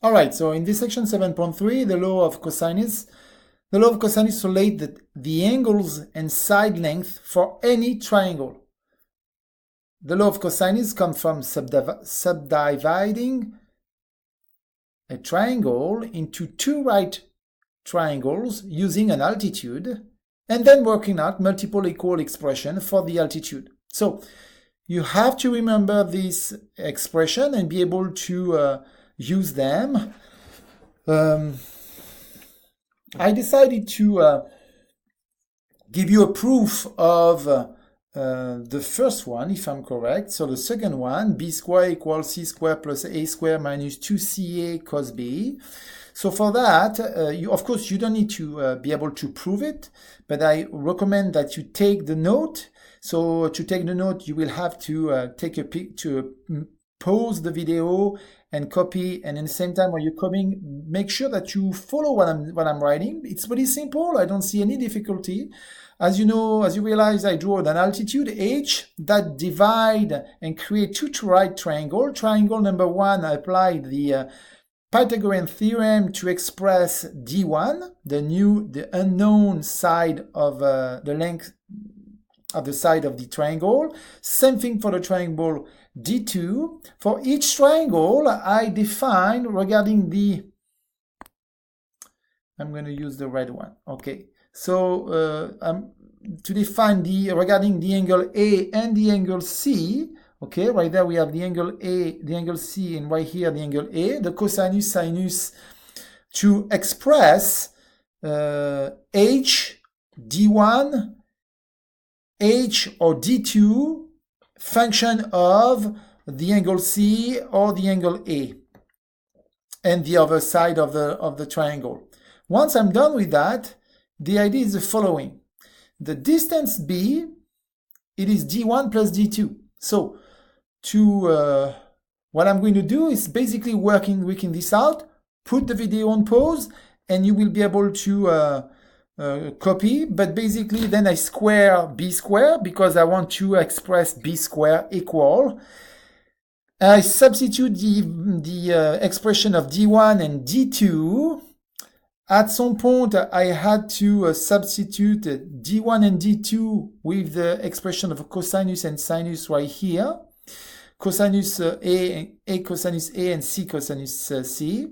All right, so in this section 7.3, the law of cosinus. The law of cosinus relates that the angles and side length for any triangle. The law of cosinus comes from subdividing a triangle into two right triangles using an altitude and then working out multiple equal expressions for the altitude. So you have to remember this expression and be able to use them. I decided to give you a proof of the first one, if I'm correct. So the second one, b squared equals c squared plus a squared minus 2ca cos b. So for that, of course, you don't need to be able to prove it, but I recommend that you take the note. So to take the note, you will have to take a to pause the video and copy, and at the same time when you're copying, make sure that you follow what I'm writing. It's pretty simple. I don't see any difficulty. As you know, as you realize, I draw an altitude h that divide and create two right triangles. Triangle number one, I applied the Pythagorean theorem to express d1, the unknown side of the length of the side of the triangle. Same thing for the triangle d2. For each triangle, I define regarding the, I'm going to use the red one. Okay, so to define the regarding the angle A and the angle C. Okay, right there we have the angle A, the angle C, and right here the angle A, the cosinus, sinus, to express h, d1, h or d2 function of the angle C or the angle A and the other side of the triangle. Once I'm done with that, the idea is the following. The distance B, it is d1 plus d2. So what I'm going to do is basically working this out, put the video on pause, and you will be able to copy, but basically then I square b squared because I want to express b squared equal. I substitute the expression of d1 and d2. At some point, I had to substitute d1 and d2 with the expression of cosinus and sinus right here. Cosinus A cosinus A and C cosinus C.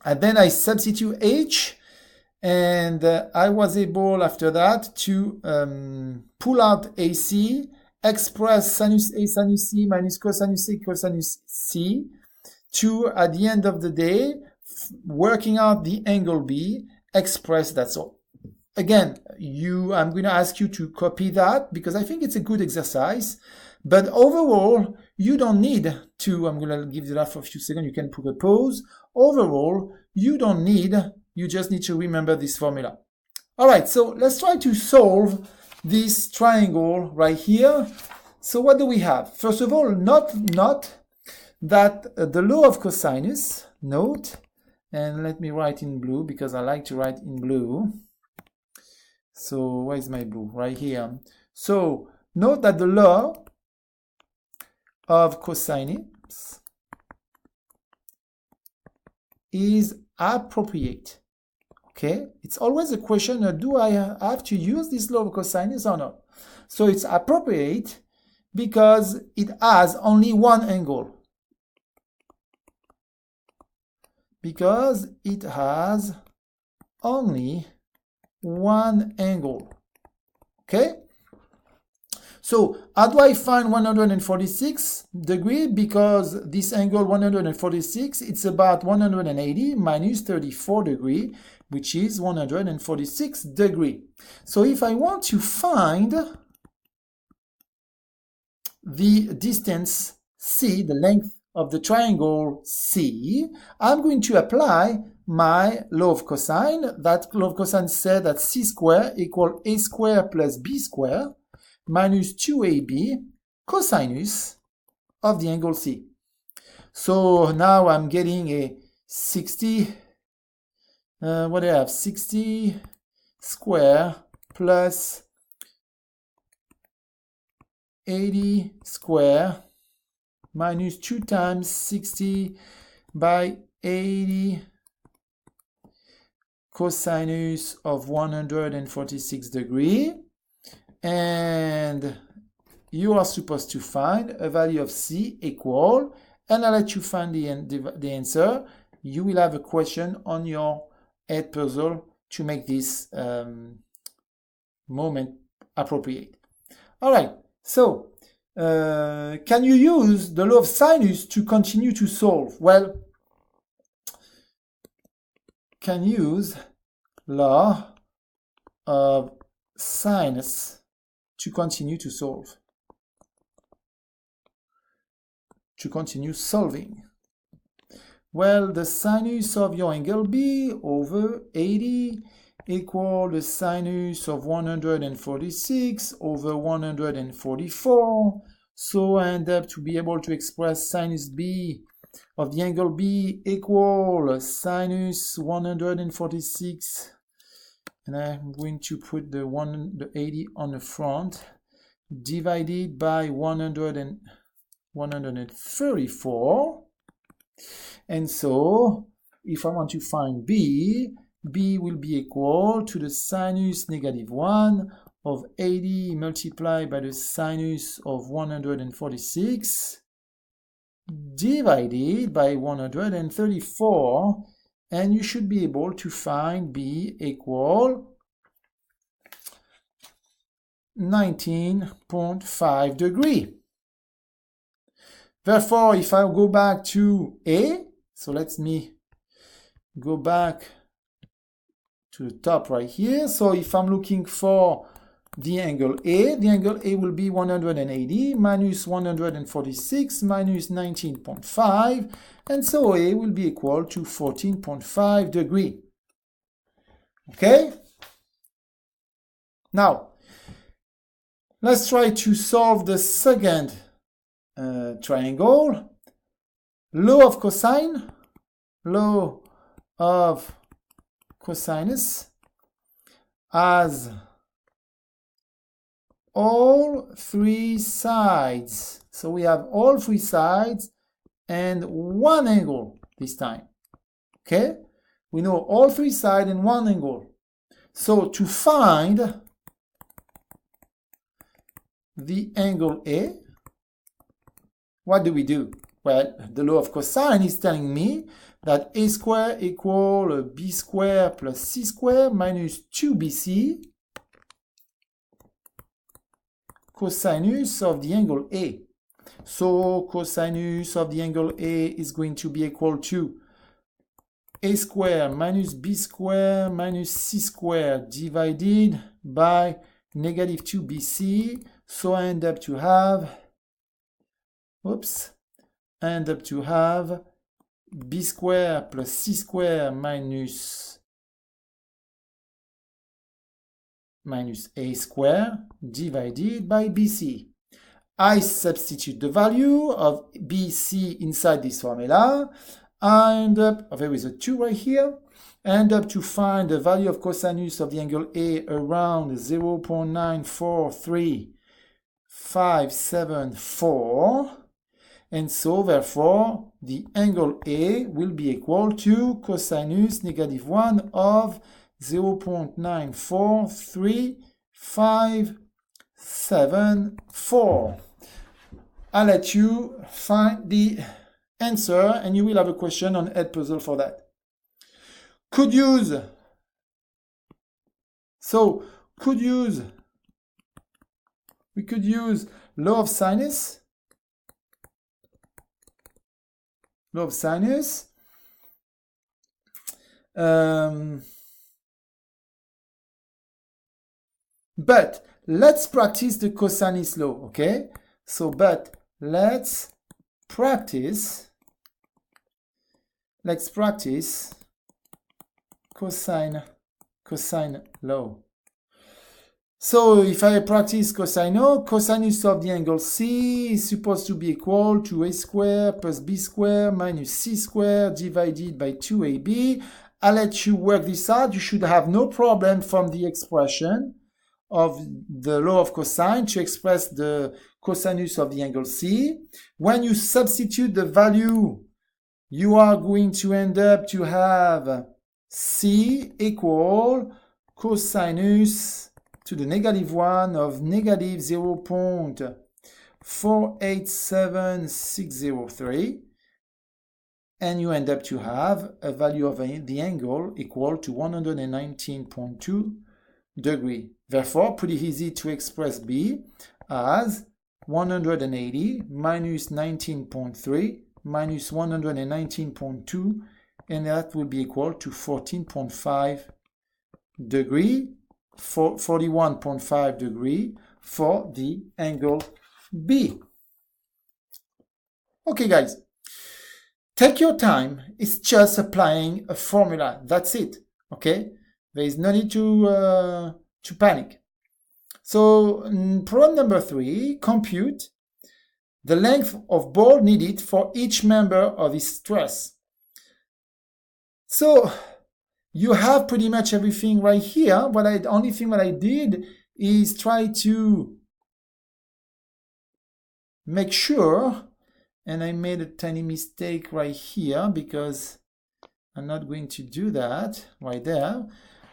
And then I substitute h, and I was able after that to pull out AC, express sinus A sinus C minus cosinus A cosinus C, to, at the end of the day, working out the angle B, express, that's all. Again, I'm going to ask you to copy that because I think it's a good exercise. But overall, you don't need to, I'm going to give you that for a few seconds, you can put a pause. Overall, you don't need, you just need to remember this formula. All right, so let's try to solve this triangle right here. So what do we have? First of all, note that the law of cosinus, note, and let me write in blue because I like to write in blue. So where is my blue? Right here. So note that the law of cosinus is appropriate. Okay, it's always a question of do I have to use this law of cosinus or not? So it's appropriate because it has only one angle. Because it has only one angle. Okay? So how do I find 146 degrees? Because this angle 146, it's about 180 minus 34 degrees, which is 146 degrees. So if I want to find the distance C, the length of the triangle C, I'm going to apply my law of cosine. That law of cosine said that c squared equals a squared plus b squared minus 2ab cosinus of the angle C. So now I'm getting a 60, what do I have? 60 square plus 80 square minus 2 times 60 by 80 cosinus of 146 degrees. And you are supposed to find a value of C equal, and I'll let you find the answer. You will have a question on your head puzzle to make this moment appropriate. All right, so can you use the law of sinus to continue to solve? Well, can use law of sinus to continue to solve, to continue solving. Well, the sinus of your angle B over 80 equal the sinus of 146 over 144. So I end up to be able to express sinus B of the angle B equal sinus 146. And I'm going to put the 80 on the front, divided by 134. And so, if I want to find B, B will be equal to the sinus -1 of 80 multiplied by the sinus of 146 divided by 134, and you should be able to find B equal 19.5 degrees. Therefore, if I go back to A, so let me go back to the top right here. So if I'm looking for the angle A will be 180 minus 146 minus 19.5, and so A will be equal to 14.5 degrees. Okay? Now, let's try to solve the second triangle. Law of cosine, law of cosinus has all three sides. So we have all three sides and one angle this time. Okay? We know all three sides and one angle. So to find the angle A, what do? Well, the law of cosine is telling me that A squared equal B squared plus C squared minus 2BC cosinus of the angle A. So cosinus of the angle A is going to be equal to A squared minus B squared minus C squared divided by negative 2BC. So I end up to have B squared plus C squared minus A squared divided by BC. I substitute the value of BC inside this formula. I end up, there is a 2 right here, end up to find the value of cosinus of the angle A around 0.94357.4. And so, therefore, the angle A will be equal to cosinus -1 of 0.94357.4. I'll let you find the answer, and you will have a question on head puzzle for that. We could use law of sinus. Law of sinus. But let's practice the cosinus law, okay? So, but let's practice cosine law. So if I practice cosine law, cosinus of the angle C is supposed to be equal to A squared plus B squared minus C squared divided by 2AB. I'll let you work this out. You should have no problem from the expression of the law of cosine to express the cosinus of the angle C. When you substitute the value, you are going to end up to have C equal cosinus to the -1 of negative 0.487603. And you end up to have a value of the angle equal to 119.2 degrees. Therefore, pretty easy to express B as 180 minus 19.3 minus 119.2, and that will be equal to 14.5 degrees, 41.5 degrees for the angle B. Okay, guys. Take your time. It's just applying a formula. That's it. Okay? There is no need to panic. So, problem number 3, compute the length of board needed for each member of this truss. So, you have pretty much everything right here, but the only thing that I did is try to make sure. And I made a tiny mistake right here because I'm not going to do that right there.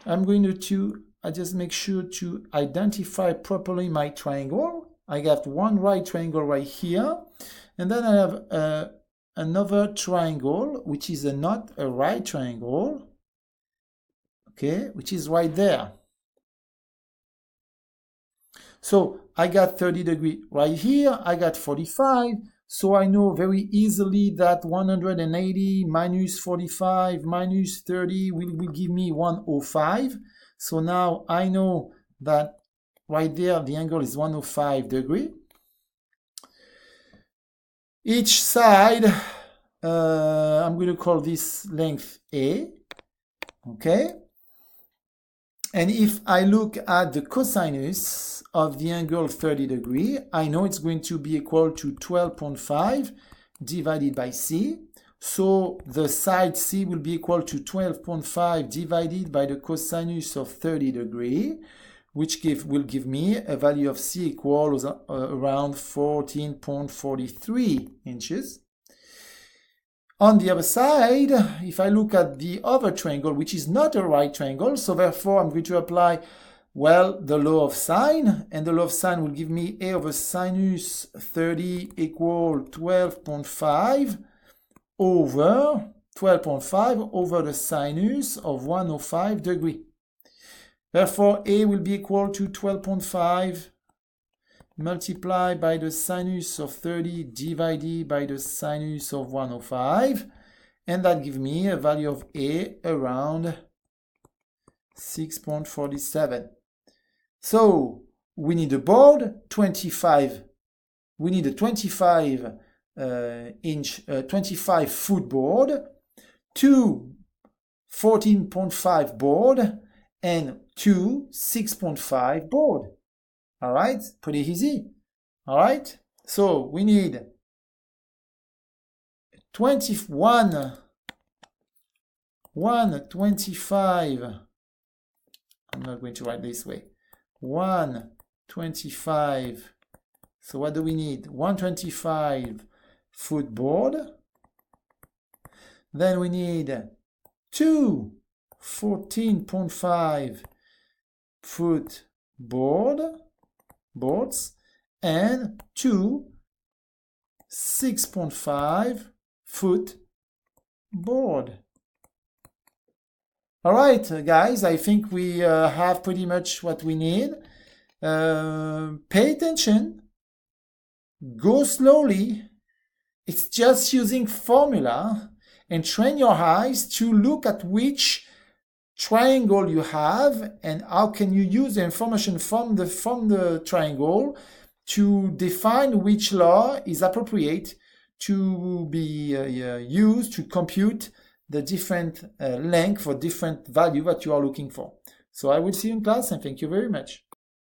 I'm going to I just make sure to identify properly my triangle. I got one right triangle right here. And then I have another triangle, which is not a right triangle. Okay, which is right there. So I got 30 degrees right here. I got 45. So I know very easily that 180 minus 45 minus 30 will give me 105. So now I know that right there the angle is 105 degrees. Each side, I'm going to call this length A. Okay. And if I look at the cosinus of the angle 30 degrees, I know it's going to be equal to 12.5 divided by C. So the side C will be equal to 12.5 divided by the cosinus of 30 degrees, which will give me a value of C equals around 14.43 inches. On the other side, if I look at the other triangle, which is not a right triangle, so therefore I'm going to apply, well, the law of sine, and the law of sine will give me A over sinus 30 equal 12.5 over 12.5 over the sinus of 105 degrees. Therefore, A will be equal to 12.5 multiplied by the sinus of 30 divided by the sinus of 105, and that gives me a value of A around 6.47. So we need a board 25. We need a 25 foot board, two 14.5 board, and two 6.5 board. All right, pretty easy. All right, so we need 125. I'm not going to write this way. 125. So what do we need? 125 foot board. Then we need two 14.5 foot boards and two 6.5 foot board. All right, guys, I think we have pretty much what we need. Pay attention, go slowly. It's just using formula, and train your eyes to look at which triangle you have and how can you use the information from the triangle to define which law is appropriate to be used to compute the different length for different value that you are looking for. So I will see you in class, and thank you very much.